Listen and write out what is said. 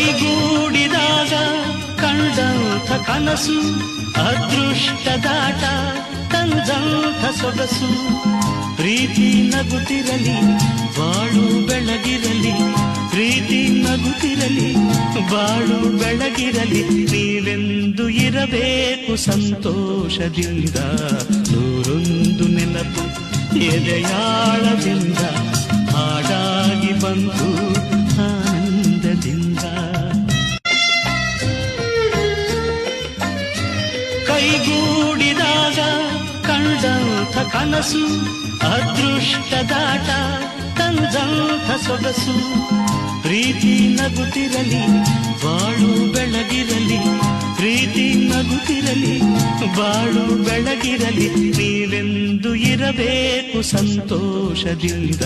ಕೈಗೂಡಿದಾಗ ಕಂಡಂಥ ಕನಸು ಅದೃಷ್ಟದಾಟ ತಂದಂಥ ಸೊಗಸು. ಪ್ರೀತಿ ನಗುತ್ತಿರಲಿ ಬಾಳು ಬೆಳಗಿರಲಿ, ಪ್ರೀತಿ ನಗುತ್ತಿರಲಿ ಬಾಳು ಬೆಳಗಿರಲಿ. ನೀವೆಂದು ಇರಬೇಕು ಸಂತೋಷದಿಂದ, ನೂರೊಂದು ನೆನಪು ಎದೆಯಾಳದಿಂದ ಹಾಡಾಗಿ ಬಂತು ಆನಂದದಿಂದ. ಕೈಗೂಡಿದಾಗ ಕಂಡಂಥ ಕನಸು ಅದೃಷ್ಟದಾಟ ತಂದಂಥ ಸೊಗಸು. ಪ್ರೀತಿ ನಗುತ್ತಿರಲಿ ಬಾಳು ಬೆಳಗಿರಲಿ, ಪ್ರೀತಿ ನಗುತ್ತಿರಲಿ ಬಾಳು ಬೆಳಗಿರಲಿ. ನೀವೆಂದು ಇರಬೇಕು ಸಂತೋಷದಿಂದ.